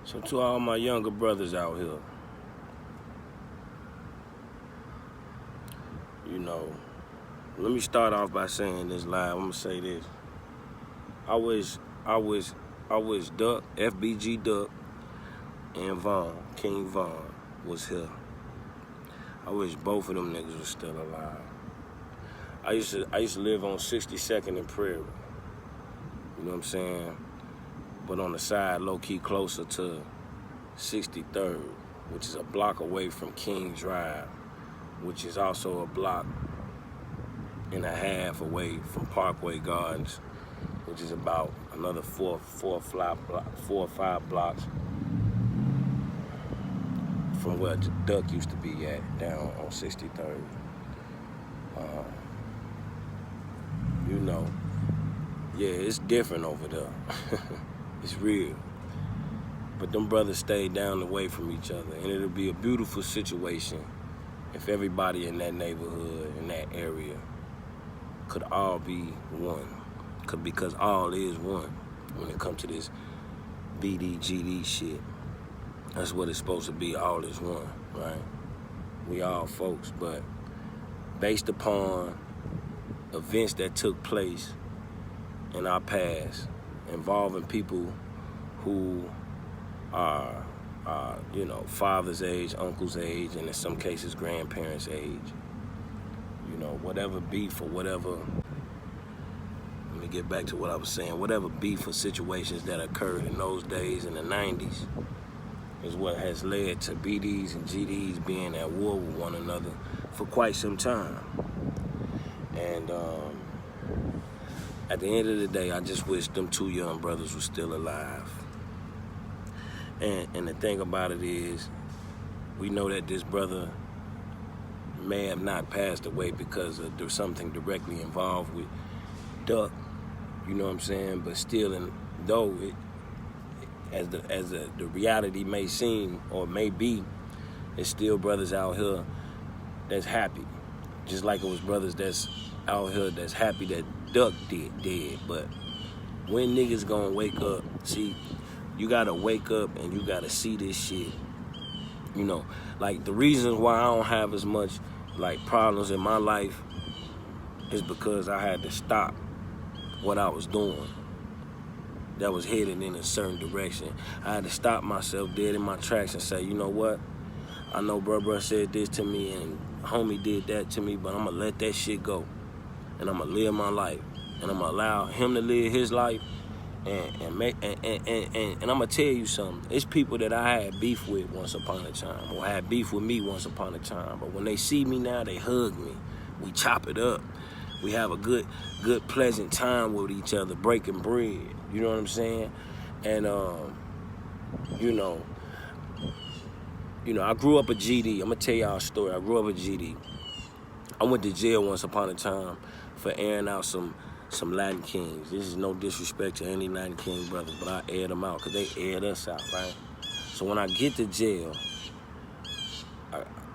So to all my younger brothers out here, you know, let me start off by saying this live. I'm gonna say this. I wish Duck, FBG Duck, and King Von was here. I wish both of them niggas was still alive. I used to live on 62nd and Prairie. You know what I'm saying? But on the side, low-key closer to 63rd, which is a block away from King Drive, which is also a block and a half away from Parkway Gardens, which is about another four or five blocks from where Duck used to be at, down on 63rd. You know, yeah, it's different over there. It's real. But them brothers stay down the way from each other, and it'll be a beautiful situation if everybody in that neighborhood, in that area, could all be one. Because all is one when it comes to this BGDN shit. That's what it's supposed to be, all is one, right? We all folks, but based upon events that took place in our past involving people who are, you know, father's age, uncle's age, and in some cases grandparents' age. You know, whatever beef or whatever, let me get back to what I was saying, whatever beef or situations that occurred in those days in the 90s is what has led to BDs and GDs being at war with one another for quite some time. And at the end of the day, I just wish them two young brothers were still alive. And the thing about it is, we know that this brother may have not passed away because there's something directly involved with Duck, you know what I'm saying? But still, as the reality may seem or may be, there's still brothers out here that's happy. Just like it was brothers that's out here that's happy that Duck dead. But when niggas gonna wake up, see, you gotta wake up and you gotta see this shit. You know, like the reasons why I don't have as much like problems in my life is because I had to stop what I was doing that was headed in a certain direction. I had to stop myself dead in my tracks and say, you know what? I know bruh said this to me and homie did that to me, but I'm gonna let that shit go. And I'm gonna live my life. And I'm gonna allow him to live his life. And I'm gonna tell you something. It's people that I had beef with once upon a time, or had beef with me once upon a time. But when they see me now, they hug me. We chop it up. We have a good, pleasant time with each other, breaking bread. You know what I'm saying? And you know, I grew up a GD. I'm gonna tell y'all a story. I grew up a GD. I went to jail once upon a time for airing out some Latin Kings. This is no disrespect to any Latin King brothers, but I aired them out because they aired us out, right? So when I get to jail,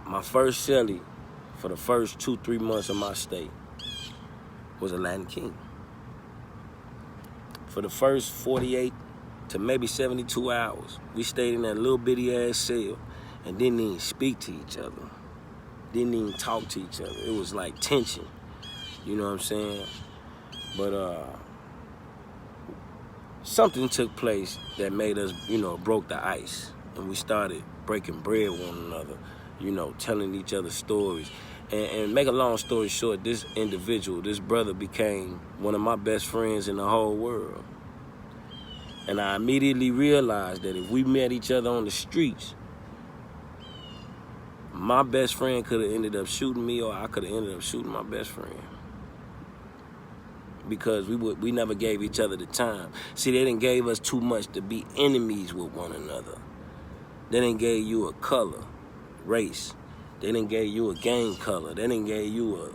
my first cellie for the first 2-3 months of my stay was a Latin King. For the first 48 to maybe 72 hours, we stayed in that little bitty ass cell and didn't even speak to each other. Didn't even talk to each other. It was like tension. You know what I'm saying? But something took place that made us, broke the ice. And we started breaking bread with one another, telling each other stories. And make a long story short, this individual, this brother became one of my best friends in the whole world. And I immediately realized that if we met each other on the streets, my best friend could have ended up shooting me, or I could have ended up shooting my best friend. Because we never gave each other the time. See, they didn't gave us too much to be enemies with one another. They didn't give you a color, race. They didn't give you a gang color. They didn't give you a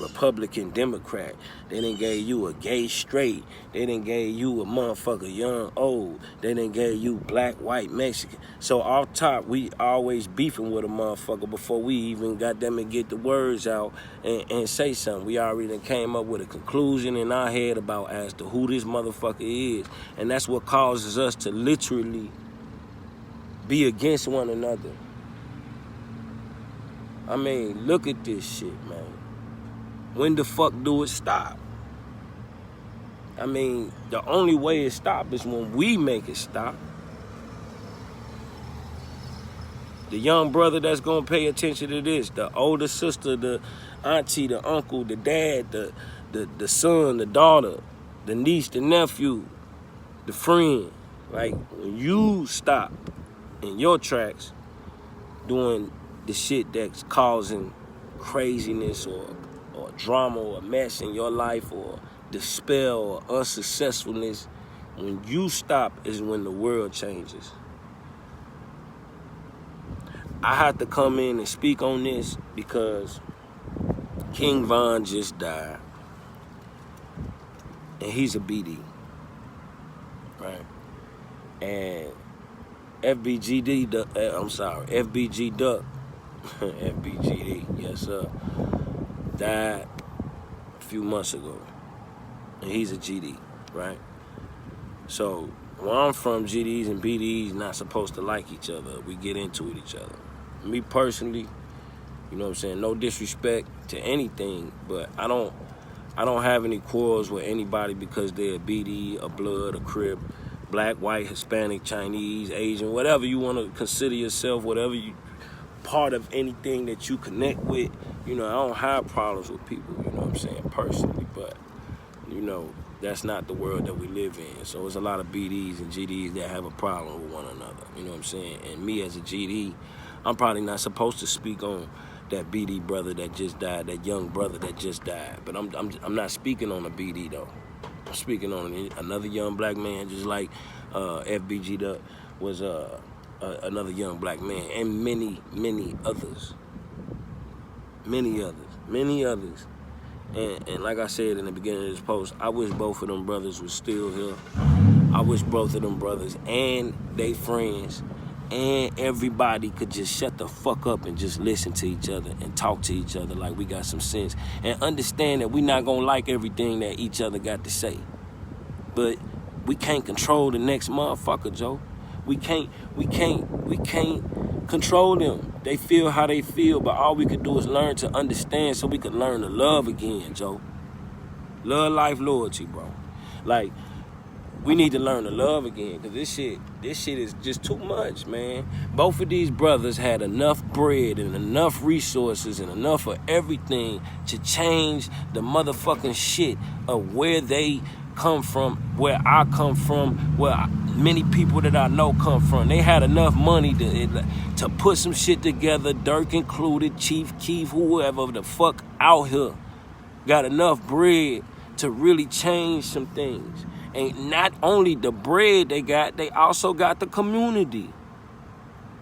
Republican Democrat. They didn't give you a gay straight. They didn't give you a motherfucker young old. They didn't give you black, white, Mexican. So off top, we always beefing with a motherfucker before we even got them to get the words out and say something. We already came up with a conclusion in our head about as to who this motherfucker is. And that's what causes us to literally be against one another. I mean, look at this shit, man. When the fuck do it stop? I mean, the only way it stops is when we make it stop. The young brother that's gonna pay attention to this, the older sister, the auntie, the uncle, the dad, the son, the daughter, the niece, the nephew, the friend. Like, when you stop in your tracks doing the shit that's causing craziness or drama or mess in your life or despair or unsuccessfulness, when you stop is when the world changes. I had to come in and speak on this because King Von just died. And he's a BD. Right? And FBG Duck, FBGD, yes sir, died a few months ago. And he's a GD, right? So where I'm from, GDs and BDs not supposed to like each other. We get into it each other. Me personally, you know what I'm saying, no disrespect to anything, but I don't have any quarrels with anybody because they're a BD, a Blood, a Crip, black, white, Hispanic, Chinese, Asian, whatever you want to consider yourself, whatever you part of anything that you connect with. You know, I don't have problems with people, you know what I'm saying, personally, but you know, that's not the world that we live in. So there's a lot of BDs and GDs that have a problem with one another, you know what I'm saying? And me as a GD, I'm probably not supposed to speak on that BD brother that just died, that young brother that just died. But I'm not speaking on a BD though. I'm speaking on another young black man, just like FBG was another young black man, and many others. Many others. And like I said in the beginning of this post, I wish both of them brothers was still here. I wish both of them brothers and they friends and everybody could just shut the fuck up and just listen to each other and talk to each other like we got some sense and understand that we not gonna like everything that each other got to say. But we can't control the next motherfucker, Joe. We can't control them. They feel how they feel, but all we could do is learn to understand so we could learn to love again, Joe. Love, life, loyalty, bro. Like, we need to learn to love again, because this shit is just too much, man. Both of these brothers had enough bread and enough resources and enough of everything to change the motherfucking shit of where they come from, where I come from, where many people that I know come from. They had enough money to put some shit together, Dirk included, Chief Keef, whoever the fuck out here, got enough bread to really change some things. And not only the bread they got, they also got the community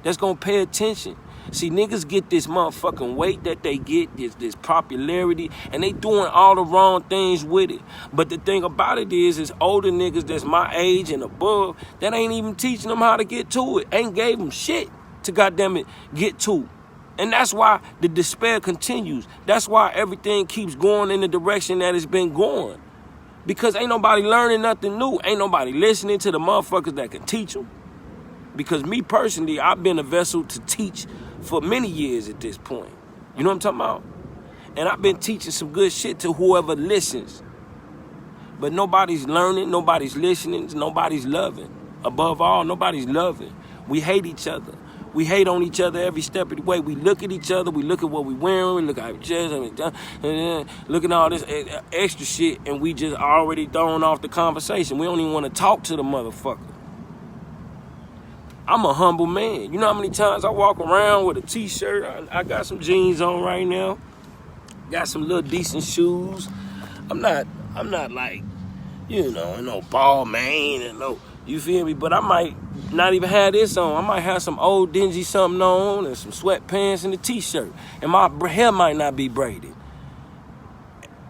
that's gonna pay attention. See, niggas get this motherfucking weight that they get, this popularity, and they doing all the wrong things with it. But the thing about it is older niggas that's my age and above that ain't even teaching them how to get to it. Ain't gave them shit to goddamn it get to it. And that's why the despair continues. That's why everything keeps going in the direction that it's been going. Because ain't nobody learning nothing new. Ain't nobody listening to the motherfuckers that can teach them. Because me personally, I've been a vessel to teach for many years at this point. You know what I'm talking about? And I've been teaching some good shit to whoever listens. But nobody's learning, nobody's listening, nobody's loving. Above all, nobody's loving. We hate each other. We hate on each other every step of the way. We look at each other. We look at what we wearing. We look at our dress. Look at all this extra shit, and we just already thrown off the conversation. We don't even want to talk to the motherfucker. I'm a humble man. You know how many times I walk around with a T-shirt? I got some jeans on right now. Got some little decent shoes. I'm not like, you know, no ball man and no, you feel me? But I might not even have this on. I might have some old dingy something on and some sweatpants and a T-shirt. And my hair might not be braided.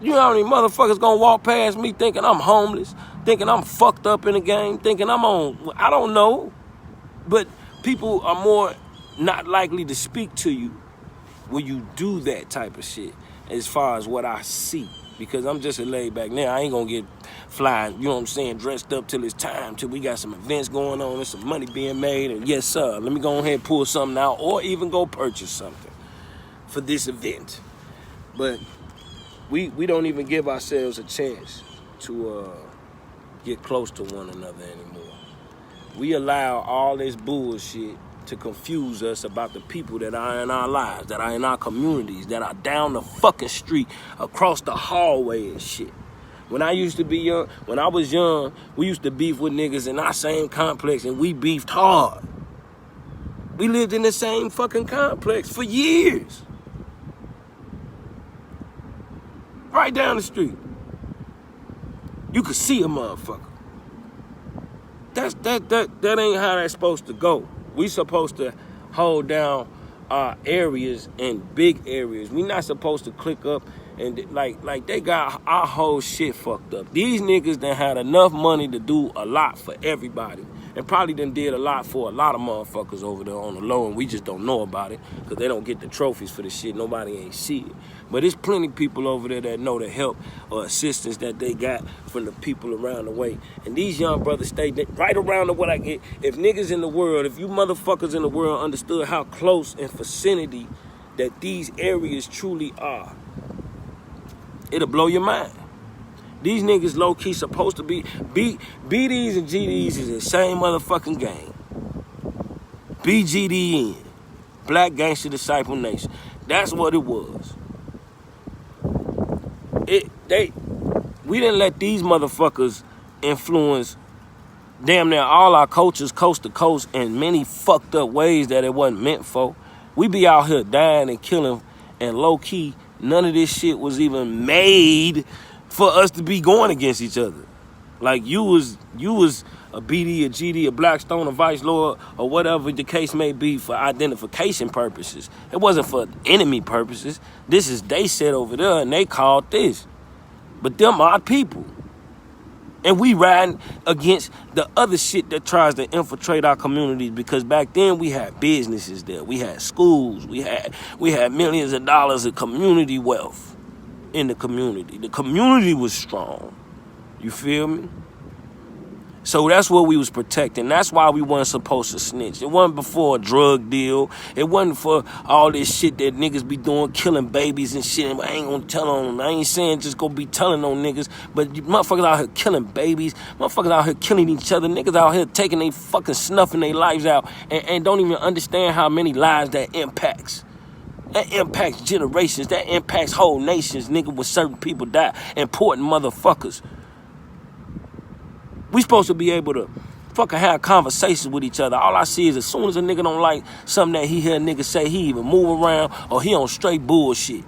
You know how many motherfuckers gonna walk past me thinking I'm homeless, thinking I'm fucked up in the game, thinking I'm on, I don't know. But people are more not likely to speak to you when you do that type of shit, as far as what I see. because I'm just a laid back nigga. I ain't gonna get fly, you know what I'm saying, dressed up till it's time, till we got some events going on and some money being made, and yes sir, let me go ahead and pull something out, or even go purchase something for this event. But we don't even give ourselves a chance to get close to one another anymore. We allow all this bullshit to confuse us about the people that are in our lives, that are in our communities, that are down the fucking street, across the hallway and shit. When I used to be young, when I was young, we used to beef with niggas in our same complex, and we beefed hard. We lived in the same fucking complex for years. Right down the street. You could see a motherfucker. That ain't how that's supposed to go. We supposed to hold down our areas and big areas. We not supposed to click up and like they got our whole shit fucked up. These niggas done had enough money to do a lot for everybody, and probably done did a lot for a lot of motherfuckers over there on the low, and we just don't know about it because they don't get the trophies for the shit. Nobody ain't see it. But there's plenty of people over there that know the help or assistance that they got from the people around the way. And these young brothers stay right around the what I get. If niggas in the world, if you motherfuckers in the world understood how close in vicinity that these areas truly are, it'll blow your mind. These niggas low-key supposed to be, BDs and GDs is the same motherfucking game. BGDN, Black Gangster Disciple Nation. That's what it was. We didn't let these motherfuckers influence damn near all our cultures coast to coast in many fucked up ways that it wasn't meant for. We be out here dying and killing, and low-key, none of this shit was even made for us to be going against each other. Like you was a BD, a GD, a Blackstone, a Vice Lord, or whatever the case may be for identification purposes. It wasn't for enemy purposes. This is they said over there and they called this. But them are people. And we riding against the other shit that tries to infiltrate our communities, because back then we had businesses there. We had schools. We had millions of dollars of community wealth in the community. The community was strong. You feel me? So that's what we was protecting. That's why we weren't supposed to snitch. It wasn't before a drug deal. It wasn't for all this shit that niggas be doing, killing babies and shit. I ain't gonna tell on them. I ain't saying just go be telling on niggas, but you motherfuckers out here killing babies. Motherfuckers out here killing each other. Niggas out here taking they fucking snuffing their lives out and don't even understand how many lives that impacts. That impacts generations. That impacts whole nations, nigga, when certain people die. Important motherfuckers. We supposed to be able to fucking have conversations with each other. All I see is as soon as a nigga don't like something that he hear a nigga say, he even move around or he on straight bullshit.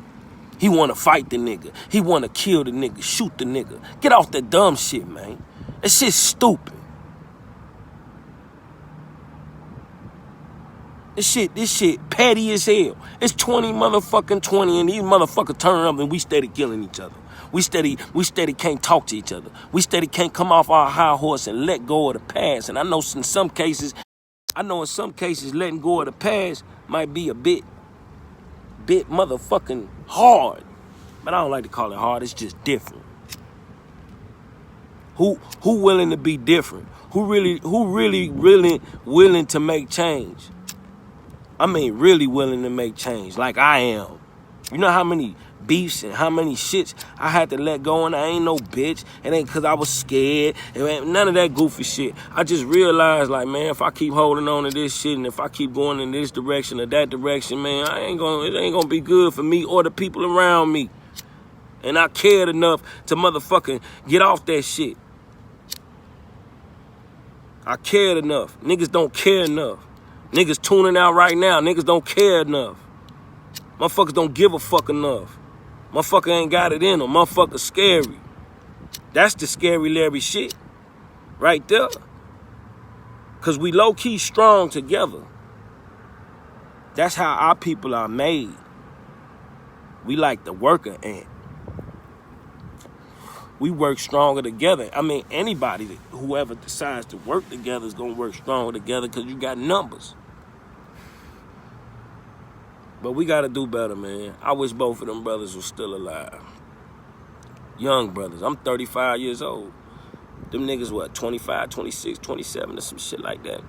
He want to fight the nigga. He want to kill the nigga, shoot the nigga. Get off that dumb shit, man. That shit's stupid. This shit petty as hell. It's 20 motherfucking 20 and these motherfuckers turn up and we steady killing each other. We steady can't talk to each other. We steady can't come off our high horse and let go of the past. And I know in some cases letting go of the past might be a bit motherfucking hard. But I don't like to call it hard, it's just different. Who willing to be different? Who really willing to make change? I mean really willing to make change, like I am. You know how many beefs and how many shits I had to let go, and I ain't no bitch. It ain't because I was scared. It ain't none of that goofy shit. I just realized, like, man, if I keep holding on to this shit and if I keep going in this direction or that direction, man, it ain't gonna be good for me or the people around me. And I cared enough to motherfucking get off that shit. I cared enough. Niggas don't care enough. Niggas tuning out right now. Niggas don't care enough. Motherfuckers don't give a fuck enough. Motherfucker ain't got it in them. Motherfucker scary. That's the scary Larry shit. Right there. Because we low-key strong together. That's how our people are made. We like the worker ant. We work stronger together. I mean, anybody, whoever decides to work together is going to work stronger together because you got numbers. But we got to do better, man. I wish both of them brothers were still alive. Young brothers. I'm 35 years old. Them niggas, what, 25, 26, 27, or some shit like that.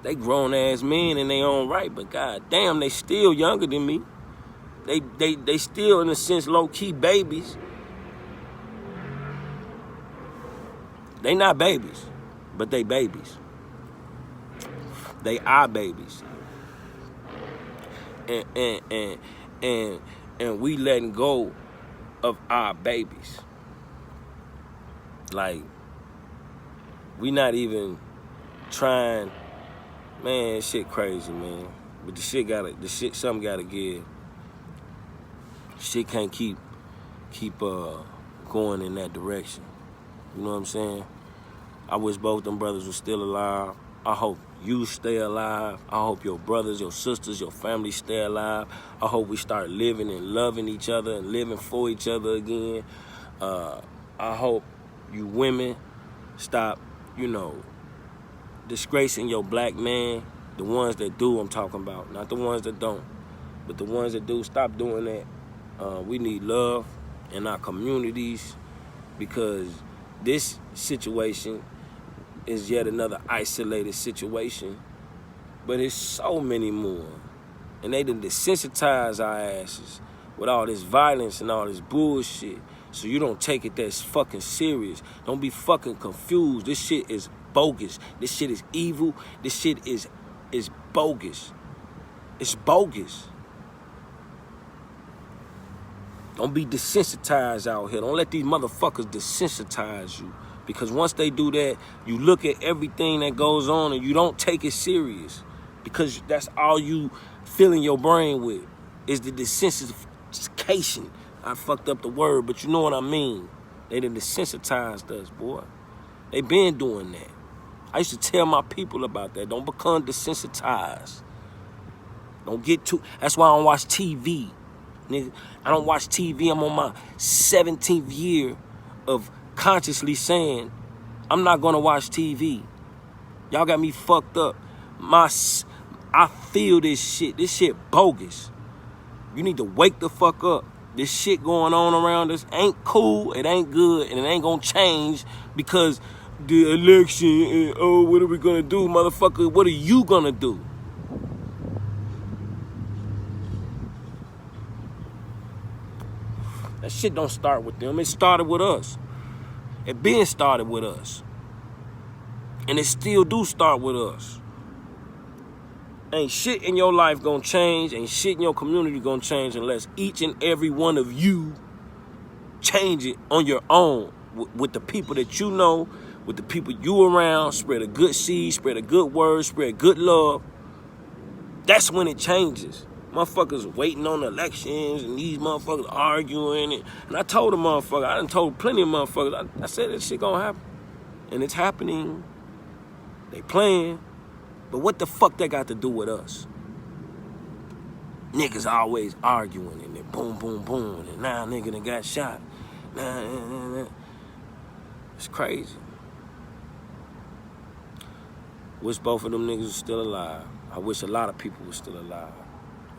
They grown-ass men in their own right, but goddamn, they still younger than me. They still, in a sense, low-key babies. They not babies, but they babies. They are babies. And we letting go of our babies. Like, we not even trying. Man, shit crazy, man. But something gotta give. Shit can't keep going in that direction. You know what I'm saying? I wish both them brothers were still alive. I hope you stay alive. I hope your brothers, your sisters, your family stay alive. I hope we start living and loving each other and living for each other again. I hope you women stop, disgracing your black man. The ones that do, I'm talking about. Not the ones that don't. But the ones that do, stop doing that. We need love in our communities because this situation is yet another isolated situation. But it's so many more. And they done desensitize our asses with all this violence and all this bullshit. So you don't take it that fucking serious. Don't be fucking confused. This shit is bogus. This shit is evil. This shit is bogus. It's bogus. Don't be desensitized out here. Don't let these motherfuckers desensitize you. Because once they do that, you look at everything that goes on and you don't take it serious. Because that's all you fill in your brain with is the desensitization. I fucked up the word, but you know what I mean. They done desensitized us, boy. They been doing that. I used to tell my people about that. Don't become desensitized. Don't get too... That's why I don't watch TV. Nigga, I don't watch TV. I'm on my 17th year of consciously saying, I'm not gonna watch TV. Y'all got me fucked up. I feel this shit. This shit bogus. You need to wake the fuck up. This shit going on around us ain't cool, it ain't good, and it ain't gonna change because the election, what are we gonna do, motherfucker? What are you gonna do? That shit don't start with them. It started with us. It been started with us. And it still do start with us. Ain't shit in your life gonna change, ain't shit in your community gonna change unless each and every one of you change it on your own with the people that you know, with the people you around, spread a good seed, spread a good word, spread good love. That's when it changes. Motherfuckers waiting on elections and these motherfuckers arguing. And I told a motherfucker, I done told plenty of motherfuckers, I said this shit gonna happen. And it's happening. They playing. But what the fuck that got to do with us? Niggas always arguing and then boom, boom, boom. And now nigga done got shot. Nah. It's crazy. Wish both of them niggas were still alive. I wish a lot of people were still alive.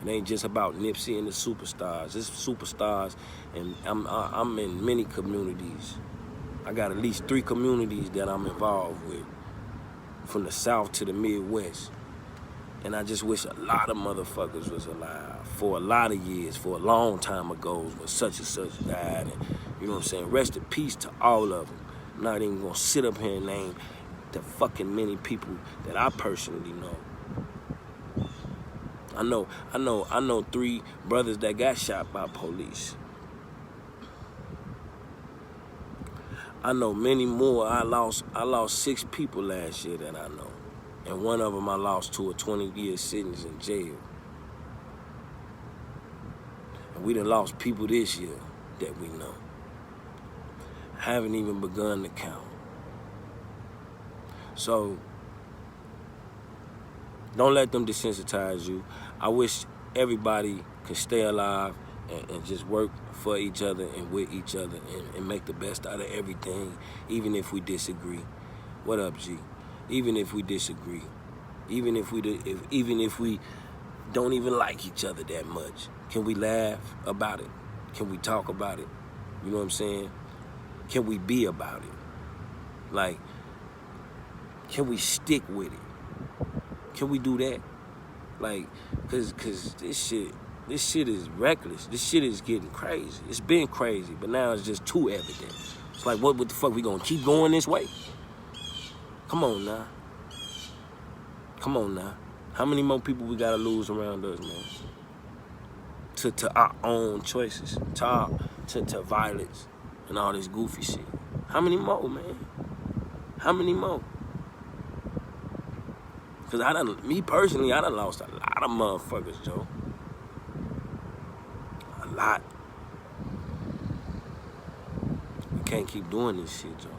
It ain't just about Nipsey and the superstars. It's superstars, and I'm in many communities. I got at least 3 communities that I'm involved with, from the South to the Midwest. And I just wish a lot of motherfuckers was alive for a lot of years, for a long time ago, when such and such died. And, you know what I'm saying? Rest in peace to all of them. I'm not even gonna sit up here and name the fucking many people that I personally know. I know 3 brothers that got shot by police. I know many more. I lost 6 people last year that I know. And one of them I lost to a 20-year sentence in jail. And we done lost people this year that we know. Haven't even begun to count. So, don't let them desensitize you. I wish everybody could stay alive and just work for each other and with each other and make the best out of everything, even if we disagree. What up, G? Even if we disagree, even if we don't even like each other that much, can we laugh about it? Can we talk about it? You know what I'm saying? Can we be about it? Like, can we stick with it? Can we do that? Like, cause this shit is reckless. This shit is getting crazy. It's been crazy, but now it's just too evident. It's like, what the fuck? We gonna keep going this way? Come on now. Come on now. How many more people we gotta lose around us, man? To our own choices, to violence and all this goofy shit. How many more, man? How many more? Cause me personally, I done lost a lot of motherfuckers, Joe. A lot. We can't keep doing this shit, Joe.